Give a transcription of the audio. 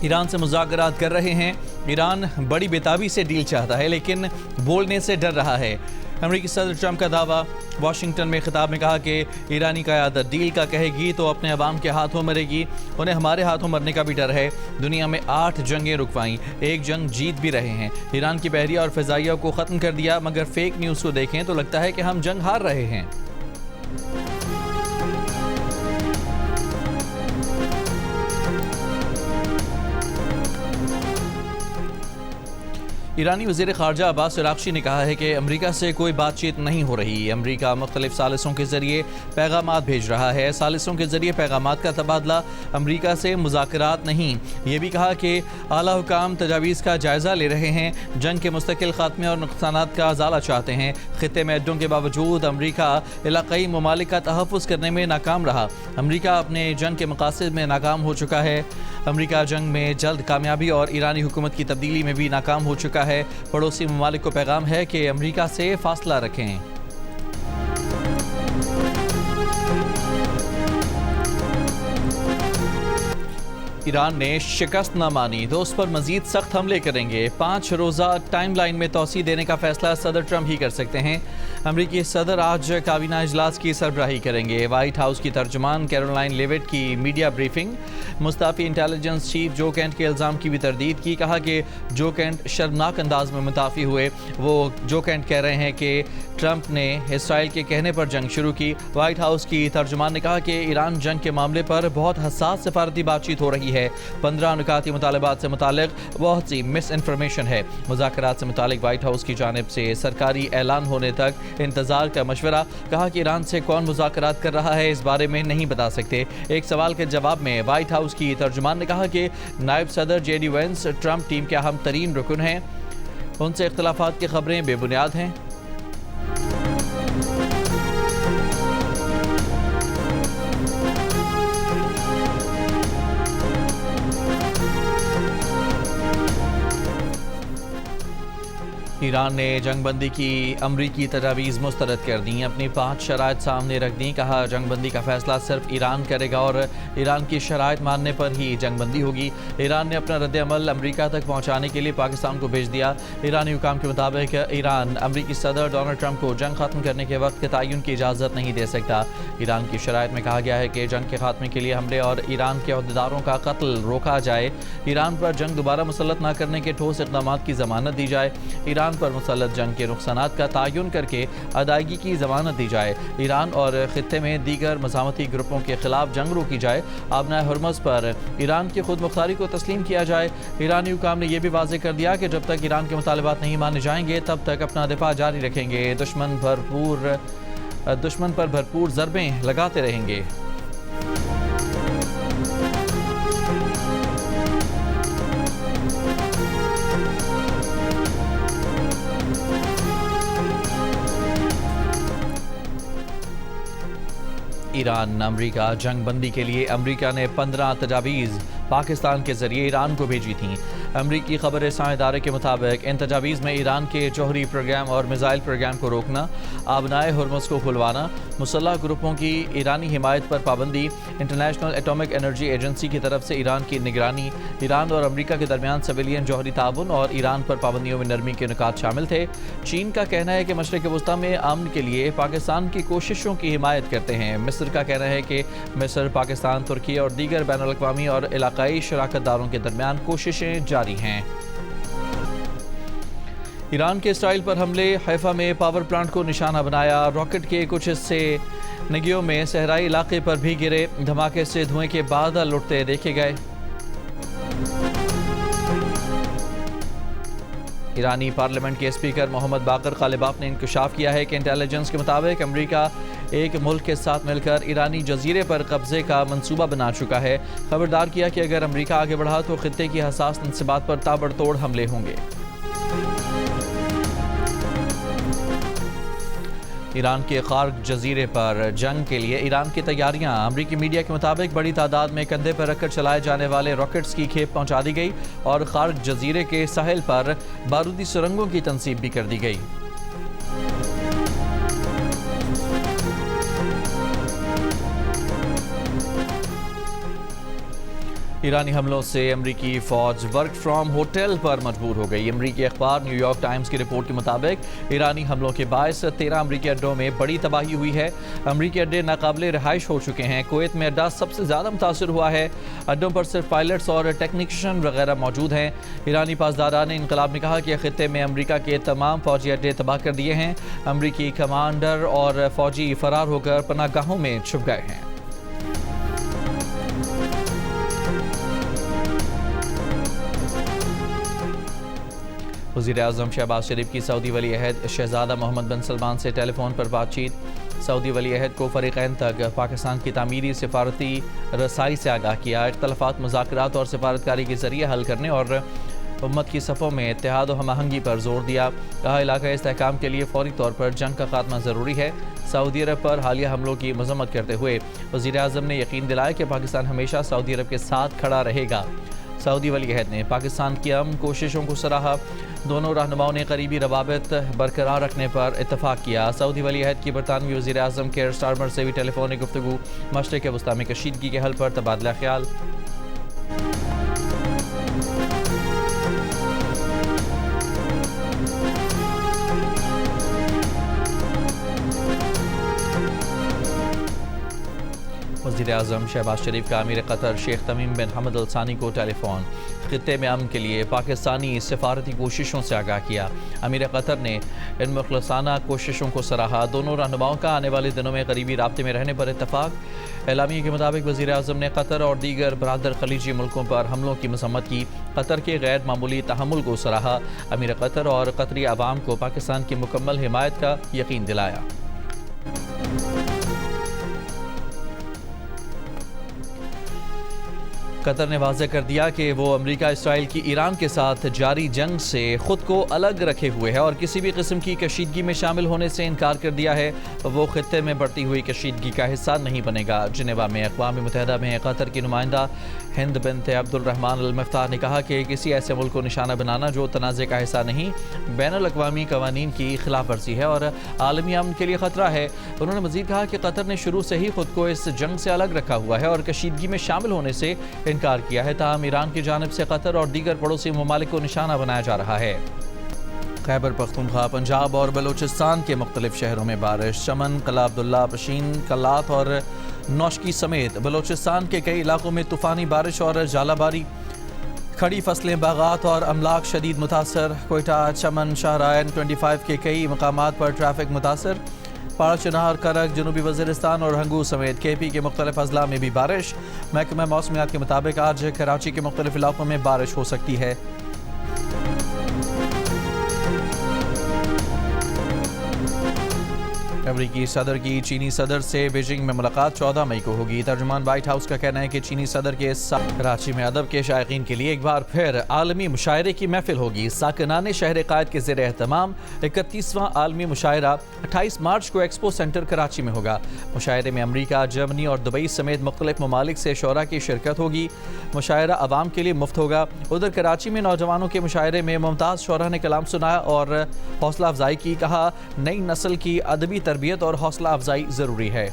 ایران سے مذاکرات کر رہے ہیں۔ ایران بڑی بےتابی سے ڈیل چاہتا ہے لیکن بولنے سے ڈر رہا ہے۔ امریکی صدر ٹرمپ کا دعویٰ۔ واشنگٹن میں خطاب میں کہا کہ ایرانی قیادت ڈیل کا کہے گی تو اپنے عوام کے ہاتھوں مرے گی، انہیں ہمارے ہاتھوں مرنے کا بھی ڈر ہے۔ دنیا میں 8 جنگیں رکوائیں، ایک جنگ جیت بھی رہے ہیں۔ ایران کی بحریہ اور فضائیہ کو ختم کر دیا، مگر فیک نیوز کو دیکھیں تو لگتا ہے کہ ہم جنگ ہار رہے ہیں۔ ایرانی وزیر خارجہ عباس عراقچی نے کہا ہے کہ امریکہ سے کوئی بات چیت نہیں ہو رہی۔ امریکہ مختلف ثالثوں کے ذریعے پیغامات بھیج رہا ہے، ثالثوں کے ذریعے پیغامات کا تبادلہ، امریکہ سے مذاکرات نہیں۔ یہ بھی کہا کہ اعلیٰ حکام تجاویز کا جائزہ لے رہے ہیں، جنگ کے مستقل خاتمے اور نقصانات کا ازالہ چاہتے ہیں۔ خطے میں اڈوں کے باوجود امریکہ علاقائی ممالک کا تحفظ کرنے میں ناکام رہا۔ امریکہ اپنے جنگ کے مقاصد میں ناکام ہو چکا ہے۔ امریکہ جنگ میں جلد کامیابی اور ایرانی حکومت کی تبدیلی میں بھی ناکام ہو چکا ہے۔ پڑوسی ممالک کو پیغام ہے کہ امریکہ سے فاصلہ رکھیں۔ ایران نے شکست نہ مانی تو اس پر مزید سخت حملے کریں گے۔ 5 روزہ ٹائم لائن میں توسیع دینے کا فیصلہ صدر ٹرمپ ہی کر سکتے ہیں۔ امریکی صدر آج کابینہ اجلاس کی سربراہی کریں گے۔ وائٹ ہاؤس کی ترجمان کیرولائن لیوٹ کی میڈیا بریفنگ۔ مستعفی انٹیلیجنس چیف جو کینٹ کے الزام کی بھی تردید کی، کہا کہ جو کینٹ شرمناک انداز میں متعافی ہوئے۔ وہ جو کینٹ کہہ رہے ہیں کہ ٹرمپ نے اسرائیل کے کہنے پر جنگ شروع کی۔ وائٹ ہاؤس کی ترجمان نے کہا کہ ایران جنگ کے معاملے پر بہت حساس سفارتی بات چیت ہو رہی ہے۔ 15 نکاتی مطالبات سے متعلق بہت سی مس انفارمیشن ہے۔ مذاکرات سے متعلق وائٹ ہاؤس کی جانب سے سرکاری اعلان ہونے تک انتظار کا مشورہ۔ کہا کہ ایران سے کون مذاکرات کر رہا ہے اس بارے میں نہیں بتا سکتے۔ ایک سوال کے جواب میں وائٹ ہاؤس کی ترجمان نے کہا کہ نائب صدر J D Vance Trump team کے اہم ترین رکن ہیں، ان سے اختلافات کی خبریں بے بنیاد ہیں۔ ایران نے جنگ بندی کی امریکی تجاویز مسترد کر دیں، اپنی 5 شرائط سامنے رکھ دیں۔ کہا جنگ بندی کا فیصلہ صرف ایران کرے گا اور ایران کی شرائط ماننے پر ہی جنگ بندی ہوگی۔ ایران نے اپنا رد عمل امریکہ تک پہنچانے کے لیے پاکستان کو بھیج دیا۔ ایرانی حکام کے مطابق ایران امریکی صدر ڈونلڈ ٹرمپ کو جنگ ختم کرنے کے وقت کے تعین کی اجازت نہیں دے سکتا۔ ایران کی شرائط میں کہا گیا ہے کہ جنگ کے خاتمے کے لیے حملے اور ایران کے عہدیداروں کا قتل روکا جائے، ایران پر جنگ دوبارہ مسلط نہ کرنے کے ٹھوس اقدامات کی ضمانت دی جائے، ایران پر مسلط جنگ کے نقصانات کا تعین کر کے ادائیگی کی ضمانت دی جائے، ایران اور خطے میں دیگر مزاحمتی گروپوں کے خلاف جنگ روکی جائے، آبنائے ہرمز پر ایران کی خود مختاری کو تسلیم کیا جائے۔ ایرانی حکام نے یہ بھی واضح کر دیا کہ جب تک ایران کے مطالبات نہیں مانے جائیں گے تب تک اپنا دفاع جاری رکھیں گے، دشمن پر بھرپور ضربیں لگاتے رہیں گے۔ ایران امریکہ جنگ بندی کے لیے امریکہ نے 15 تجاویز پاکستان کے ذریعے ایران کو بھیجی تھیں۔ امریکی خبر رساں ادارے کے مطابق ان تجاویز میں ایران کے جوہری پروگرام اور میزائل پروگرام کو روکنا، آبنائے ہرمز کو کھلوانا، مسلح گروپوں کی ایرانی حمایت پر پابندی، انٹرنیشنل ایٹمک انرجی ایجنسی کی طرف سے ایران کی نگرانی، ایران اور امریکہ کے درمیان سویلین جوہری تعاون اور ایران پر پابندیوں میں نرمی کے نکات شامل تھے۔ چین کا کہنا ہے کہ مشرق وسطی میں امن کے لیے پاکستان کی کوششوں کی حمایت کرتے ہیں۔ مصر کا کہنا ہے کہ مصر، پاکستان، ترکی اور دیگر بین الاقوامی اور علاقائی شراکت داروں کے درمیان کوششیں جاری ہیں۔ ایران کے اسرائیل پر حملے، حیفا میں پاور پلانٹ کو نشانہ بنایا، راکٹ کے کچھ حصے نگیوں میں صحرائی علاقے پر بھی گرے، دھماکے سے دھوئیں کے بادل اٹھتے دیکھے گئے۔ ایرانی پارلیمنٹ کے اسپیکر محمد باقر غالباف نے انکشاف کیا ہے کہ انٹیلیجنس کے مطابق امریکہ ایک ملک کے ساتھ مل کر ایرانی جزیرے پر قبضے کا منصوبہ بنا چکا ہے۔ خبردار کیا کہ اگر امریکہ آگے بڑھا تو خطے کی حساس منصبات پر تابڑ توڑ حملے ہوں گے۔ ایران کے خارق جزیرے پر جنگ کے لیے ایران کی تیاریاں، امریکی میڈیا کے مطابق بڑی تعداد میں کندھے پر رکھ کر چلائے جانے والے راکٹس کی کھیپ پہنچا دی گئی اور خارق جزیرے کے ساحل پر بارودی سرنگوں کی تنصیب بھی کر دی گئی۔ ایرانی حملوں سے امریکی فوج ورک فرام ہوٹل پر مجبور ہو گئی۔ امریکی اخبار نیو یارک ٹائمز کی رپورٹ کے مطابق ایرانی حملوں کے باعث 13 امریکی اڈوں میں بڑی تباہی ہوئی ہے۔ امریکی اڈے ناقابل رہائش ہو چکے ہیں۔ کویت میں اڈا سب سے زیادہ متاثر ہوا ہے۔ اڈوں پر صرف پائلٹس اور ٹیکنیشین وغیرہ موجود ہیں۔ ایرانی پاسداران انقلاب نے کہا کہ خطے میں امریکہ کے تمام فوجی اڈے تباہ کر دیے ہیں۔ امریکی کمانڈر اور فوجی فرار ہو کر پناہ گاہوں میں چھپ گئے ہیں۔ وزیر اعظم شہباز شریف کی سعودی ولی عہد شہزادہ محمد بن سلمان سے ٹیلی فون پر بات چیت۔ سعودی ولی عہد کو فریقین تک پاکستان کی تعمیری سفارتی رسائی سے آگاہ کیا۔ اختلافات مذاکرات اور سفارتکاری کے ذریعے حل کرنے اور امت کی صفوں میں اتحاد و ہم آہنگی پر زور دیا۔ کہا علاقائی استحکام کے لیے فوری طور پر جنگ کا خاتمہ ضروری ہے۔ سعودی عرب پر حالیہ حملوں کی مذمت کرتے ہوئے وزیر اعظم نے یقین دلایا کہ پاکستان ہمیشہ سعودی عرب کے ساتھ کھڑا رہے گا۔ سعودی ولی عہد نے پاکستان کی امن کوششوں کو سراہا۔ دونوں رہنماؤں نے قریبی روابط برقرار رکھنے پر اتفاق کیا۔ سعودی ولی عہد کی برطانوی وزیر اعظم کیئر سٹارمر سے بھی ٹیلی فونک گفتگو۔ مشرق وسطیٰ میں کشیدگی کے حل پر تبادلہ خیال۔ وزیر اعظم شہباز شریف کا امیر قطر شیخ تمیم بن حمد ال ثانی کو ٹیلی فون۔ خطے میں امن کے لیے پاکستانی سفارتی کوششوں سے آگاہ کیا۔ امیر قطر نے ان مخلصانہ کوششوں کو سراہا۔ دونوں رہنماؤں کا آنے والے دنوں میں قریبی رابطے میں رہنے پر اتفاق۔ اعلامیے کے مطابق وزیر اعظم نے قطر اور دیگر برادر خلیجی ملکوں پر حملوں کی مذمت کی۔ قطر کے غیر معمولی تحمل کو سراہا۔ امیر قطر اور قطری عوام کو پاکستان کی مکمل حمایت کا یقین دلایا۔ قطر نے واضح کر دیا کہ وہ امریکہ اسرائیل کی ایران کے ساتھ جاری جنگ سے خود کو الگ رکھے ہوئے ہے اور کسی بھی قسم کی کشیدگی میں شامل ہونے سے انکار کر دیا ہے۔ وہ خطے میں بڑھتی ہوئی کشیدگی کا حصہ نہیں بنے گا۔ جنیوا میں اقوام متحدہ میں قطر کی نمائندہ ہند بنت عبد الرحمن المفتاح نے کہا کہ کسی ایسے ملک کو نشانہ بنانا جو تنازع کا حصہ نہیں، بین الاقوامی قوانین کی خلاف ورزی ہے اور عالمی امن کے لیے خطرہ ہے۔ انہوں نے مزید کہا کہ قطر نے شروع سے ہی خود کو اس جنگ سے الگ رکھا ہوا ہے اور کشیدگی میں شامل ہونے سے انکار کیا ہے، تاہم ایران کی جانب سے قطر اور دیگر پڑوسی ممالک کو نشانہ بنایا جا رہا ہے۔ خیبر پختونخوا، پنجاب اور بلوچستان کے مختلف شہروں میں بارش۔ چمن، قلعہ عبداللہ، پشین، کلات اور نوشکی سمیت بلوچستان کے کئی علاقوں میں طوفانی بارش اور ژالہ باری۔ کھڑی فصلیں، باغات اور املاک شدید متاثر۔ کوئٹہ، چمن، شاہراہ N25 کے کئی مقامات پر ٹریفک متاثر۔ پاڑ چنار، کرک، جنوبی وزیرستان اور ہنگو سمیت KP کے مختلف اضلاع میں بھی بارش۔ محکمہ موسمیات کے مطابق آج کراچی کے مختلف علاقوں میں بارش ہو سکتی ہے۔ امریکی صدر کی چینی صدر سے بیجنگ میں ملاقات 14 مئی کو ہوگی۔ ترجمان وائٹ ہاؤس کا کہنا ہے کہ چینی صدر کے ساتھ کراچی میں ادب کے شائقین کے لیے ایک بار پھر عالمی مشاعرے کی محفل ہوگی۔ ساکنان شہر قائد کے زیر اہتمام 31واں عالمی مشاعرہ 28 مارچ کو ایکسپو سینٹر کراچی میں ہوگا۔ مشاعرے میں امریکہ، جرمنی اور دبئی سمیت مختلف ممالک سے شعراء کی شرکت ہوگی۔ مشاعرہ عوام کے لیے مفت ہوگا۔ ادھر کراچی میں نوجوانوں کے مشاعرے میں ممتاز شعراء نے کلام سنایا اور حوصلہ افزائی کی۔ کہا، نئی نسل کی ادبی تربیت اور حوصلہ افزائی ضروری ہے۔